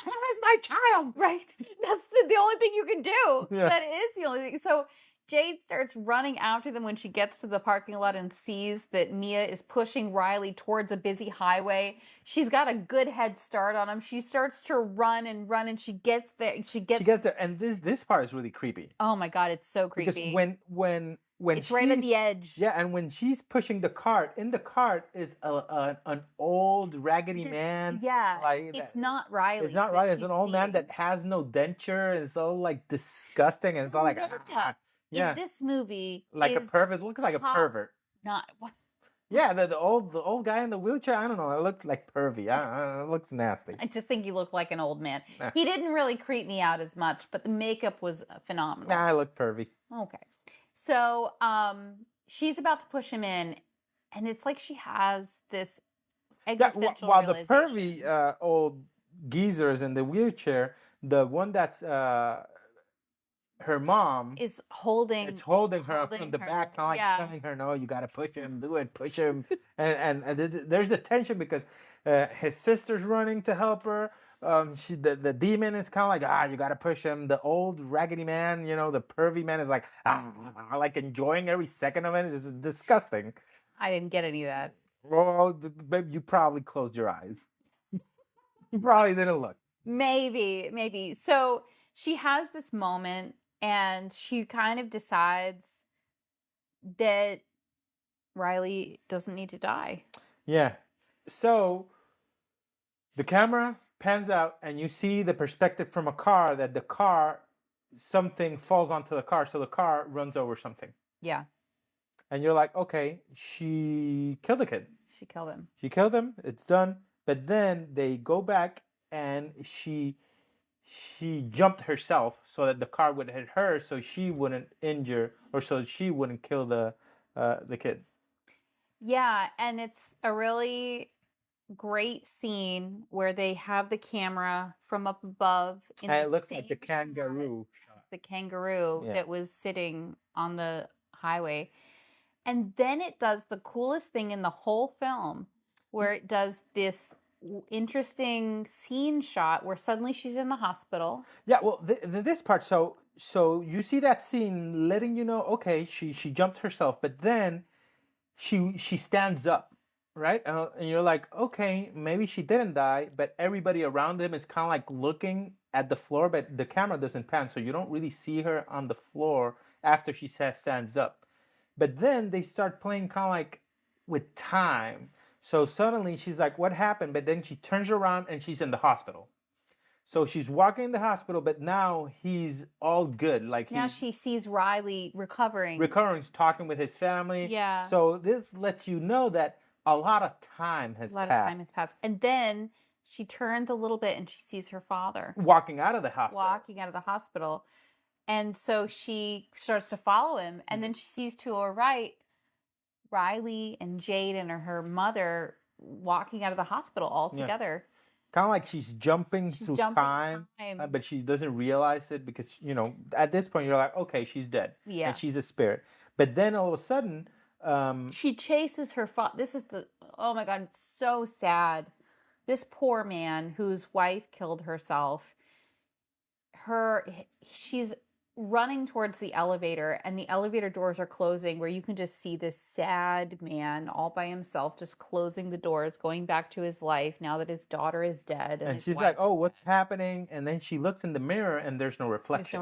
where's my child? Right. That's the only thing you can do. Yeah. That is the only thing. So Jade starts running after them when she gets to the parking lot and sees that Mia is pushing Riley towards a busy highway. She's got a good head start on him. She starts to run and she gets there. She gets there, and this part is really creepy. Oh my God, it's so creepy. Because when it's right at the edge. Yeah, and when she's pushing the cart, in the cart is an old raggedy man. Yeah, it's not Riley. It's not Riley. It's an old man that has no denture and it's all like disgusting and it's all like. In this movie, like a pervert. Looks like a pervert. Not what? Yeah, the old guy in the wheelchair. I don't know. It looked like pervy. It looks nasty. I just think he looked like an old man. He didn't really creep me out as much, but the makeup was phenomenal. Nah, I looked pervy. Okay, so she's about to push him in, and it's like she has this existential while realization. The pervy old geezer is in the wheelchair, the one that's her mom is holding it's holding her up from the her. back, kind of like Yeah. telling her, no, you got to push him, do it, push him. And there's the tension because his sister's running to help her. The demon is kind of like, you got to push him. The old raggedy man, the pervy man is like, like enjoying every second of it. It's just disgusting. I didn't get any of that. Well, you probably closed your eyes. You probably didn't look. Maybe. So she has this moment and she kind of decides that Riley doesn't need to die. Yeah. So the camera pans out and you see the perspective from a car that the car, something falls onto the car. So the car runs over something. Yeah. And you're like, okay, she killed the kid. She killed him. She killed him. It's done. But then they go back and she jumped herself so that the car would hit her, so she wouldn't injure or so she wouldn't kill the kid. Yeah, and it's a really great scene where they have the camera from up above. And it looks like the kangaroo shot. The kangaroo that was sitting on the highway. And then it does the coolest thing in the whole film where it does this interesting scene shot where suddenly she's in the hospital. Yeah, well, this part, so you see that scene letting you know, okay, she jumped herself, but then she stands up, right? And you're like, okay, maybe she didn't die, but everybody around him is kind of like looking at the floor, but the camera doesn't pan, so you don't really see her on the floor after she stands up. But then they start playing kind of like with time. So suddenly she's like, what happened? But then she turns around and she's in the hospital. So she's walking in the hospital, but now he's all good. Like now she sees Riley recovering, talking with his family. Yeah. So this lets you know that a lot of time has passed. And then she turns a little bit and she sees her father walking out of the hospital. And so she starts to follow him. And then she sees to her right Riley and Jade and her mother walking out of the hospital all together. Kind of like she's jumping through time, but she doesn't realize it because, at this point you're like, okay, she's dead. Yeah. And she's a spirit. But then all of a sudden... she chases her father. This is oh my God, it's so sad. This poor man whose wife killed herself, she's running towards the elevator and the elevator doors are closing where you can just see this sad man all by himself just closing the doors, going back to his life now that his daughter is dead. And she's like, oh, what's happening? And then she looks in the mirror and there's no reflection.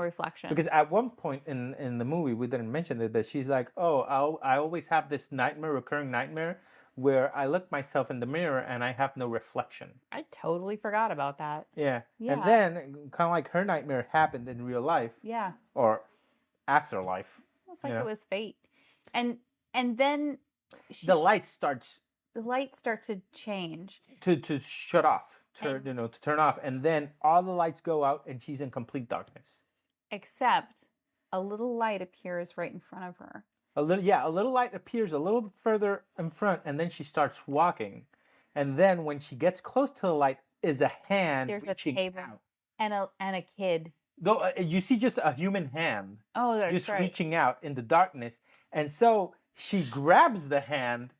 Because at one point in the movie, we didn't mention it, but she's like, oh, I always have this recurring nightmare where I look myself in the mirror and I have no reflection. I totally forgot about that. Yeah. And then kind of like her nightmare happened in real life. Yeah. Or afterlife. It's like it was fate. And then the light starts to change. To shut off. To turn off. And then all the lights go out and she's in complete darkness. Except a little light appears right in front of her. A little light appears a little further in front, and then she starts walking. And then when she gets close to the light, is a hand reaching out. And a kid. Though you see just a human hand. Oh, that's just reaching out in the darkness. And so she grabs the hand,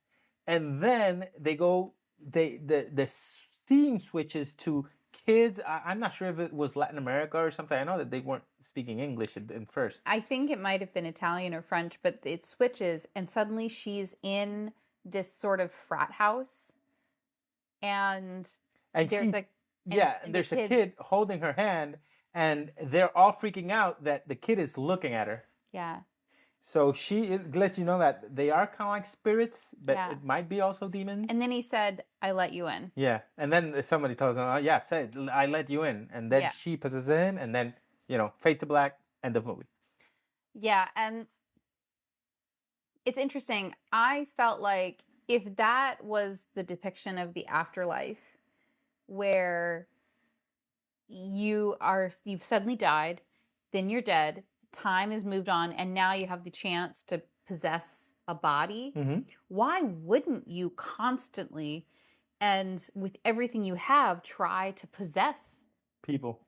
and then the scene switches to kids. I'm not sure if it was Latin America or something. I know that they weren't speaking English in first. I think it might have been Italian or French, but it switches and suddenly she's in this sort of frat house and there's a kid holding her hand and they're all freaking out that the kid is looking at her. Yeah. So it lets you know that they are kind of like spirits, but it might be also demons. And then he said, I let you in. Yeah. And then somebody tells him, say it, I let you in. And then she pushes in and then, fade to black, end of movie. Yeah. And it's interesting. I felt like if that was the depiction of the afterlife where you've suddenly died, then you're dead, time has moved on, and now you have the chance to possess a body, why wouldn't you constantly and with everything you have try to possess people?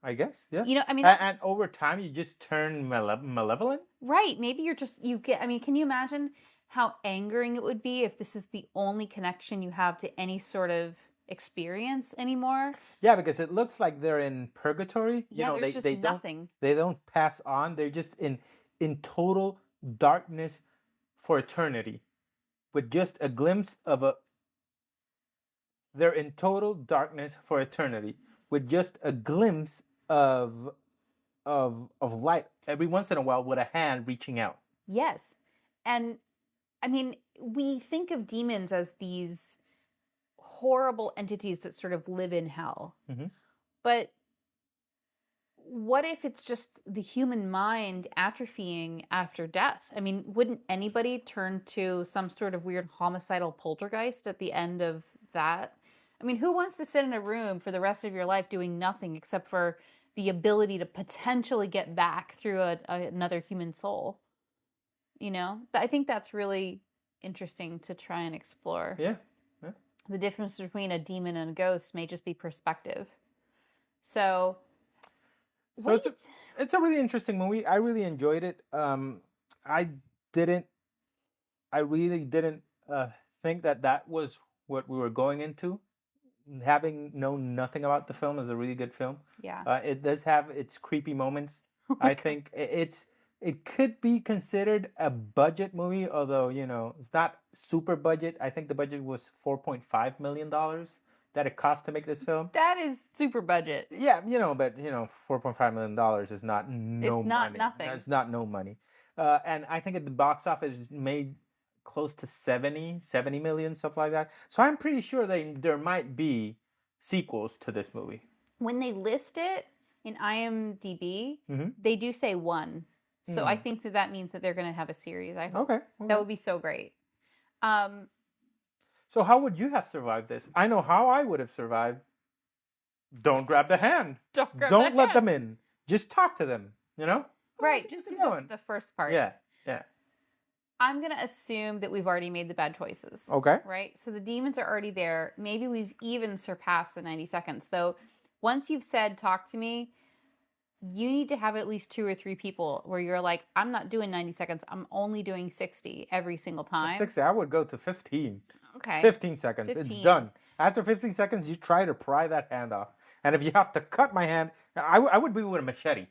I guess. Yeah. You know, I mean, And over time, you just turn malevolent. right. Maybe you get, I mean, can you imagine how angering it would be if this is the only connection you have to any sort of experience anymore? Yeah, because it looks like they're in purgatory. Yeah, there's just They don't nothing. pass on. They're just in total darkness for eternity, with just a glimpse of a. They're in total darkness for eternity, with just a glimpse of light every once in a while, with a hand reaching out. Yes. And I mean, we think of demons as these horrible entities that sort of live in hell. Mm-hmm. But what if it's just the human mind atrophying after death? I mean, wouldn't anybody turn to some sort of weird homicidal poltergeist at the end of that? I mean, who wants to sit in a room for the rest of your life doing nothing except for the ability to potentially get back through another human soul? You know, I think that's really interesting to try and explore. Yeah. Yeah. The difference between a demon and a ghost may just be perspective. So, So it's a really interesting movie. I really enjoyed it. I didn't. I really didn't think that was what we were going into. Having known nothing about the film, is a really good film. yeah. It does have its creepy moments. I think it could be considered a budget movie, although it's not super budget. I think the budget was $4.5 million that it cost to make this film. That is super budget. Yeah, but $4.5 million is not no It's not money. nothing. It's not no money. And I think at the box office it made close to 70 million, stuff like that. So I'm pretty sure there might be sequels to this movie. When they list it in IMDb, Mm-hmm. they do say one. So I think that means that they're going to have a series. I hope. Okay. That would be so great. So how would you have survived this? I know how I would have survived. Don't grab the hand. Don't let them in. Just talk to them. Right. Just do the first part. Yeah. I'm going to assume that we've already made the bad choices. Okay. Right? So the demons are already there. Maybe we've even surpassed the 90 seconds. Though once you've said, talk to me, you need to have at least 2 or 3 people where you're like, I'm not doing 90 seconds. I'm only doing 60 every single time. 60. I would go to 15. Okay. 15 seconds. 15. It's done. After 15 seconds, you try to pry that hand off. And if you have to cut my hand, I would be with a machete.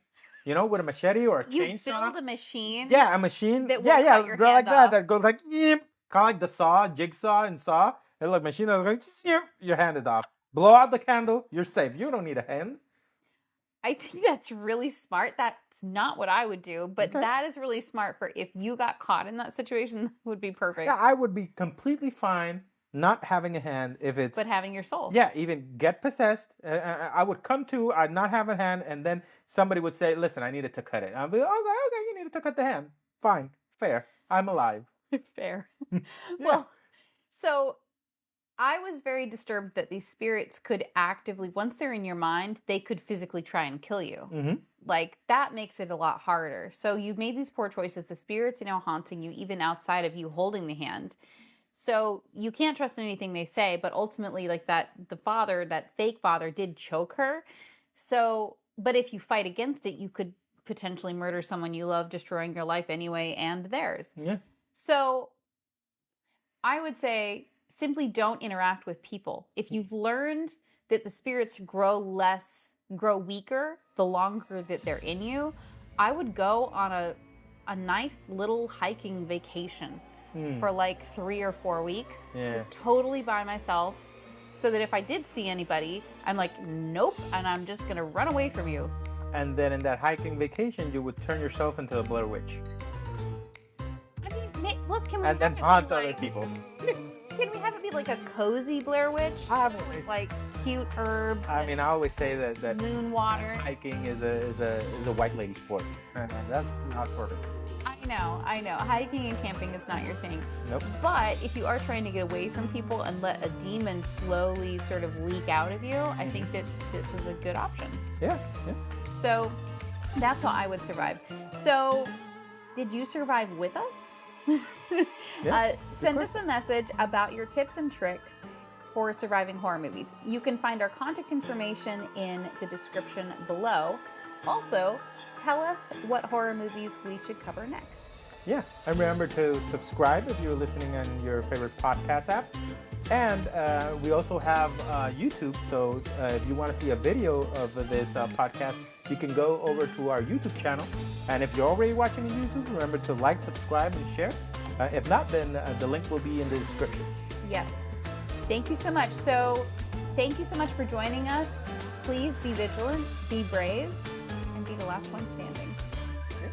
With a machete or a chainsaw. You build a machine? Yeah, a machine. That will cut your hand like off. that goes like, yip. Kind of like the saw, jigsaw and saw. And like machine that goes, yip, your hand is off. Blow out the candle, you're safe. You don't need a hand. I think that's really smart. That's not what I would do, but Okay. that is really smart for if you got caught in that situation, that would be perfect. Yeah, I would be completely fine not having a hand if it's... But having your soul. Yeah, even get possessed. I would come to, I'd not have a hand, and then somebody would say, listen, I needed to cut it. I'll be, okay, you needed to cut the hand. Fine, fair. I'm alive. Fair. Yeah. Well, so I was very disturbed that these spirits could actively, once they're in your mind, they could physically try and kill you. Mm-hmm. Like, that makes it a lot harder. So you've made these poor choices. The spirits are now haunting you, even outside of you holding the hand. So you can't trust anything they say, but ultimately, like that fake father did choke her. So, but if you fight against it, you could potentially murder someone you love, destroying your life anyway and theirs. Yeah. So I would say simply don't interact with people. If you've learned that the spirits grow weaker the longer that they're in you, I would go on a nice little hiking vacation for like 3 or 4 weeks, totally by myself, so that if I did see anybody, I'm like, nope, and I'm just gonna run away from you. And then in that hiking vacation, you would turn yourself into a Blair Witch. I mean, can we And then have it haunt be other like, people. Can we have it be like a cozy Blair Witch? With like cute herbs. I mean, I always say that moon water. hiking is a white lady sport. And that's not perfect. I know. Hiking and camping is not your thing. Nope. But if you are trying to get away from people and let a demon slowly sort of leak out of you, I think that this is a good option. Yeah. So that's how I would survive. So did you survive with us? Yeah, Send us a message about your tips and tricks for surviving horror movies. You can find our contact information in the description below. Also, tell us what horror movies we should cover next. Yeah, and remember to subscribe if you're listening on your favorite podcast app. And we also have YouTube, so if you want to see a video of this podcast, you can go over to our YouTube channel. And if you're already watching on YouTube, remember to like, subscribe, and share. If not, then the link will be in the description. Yes. Thank you so much. So thank you so much for joining us. Please be vigilant, be brave, and be the last one standing. Yeah.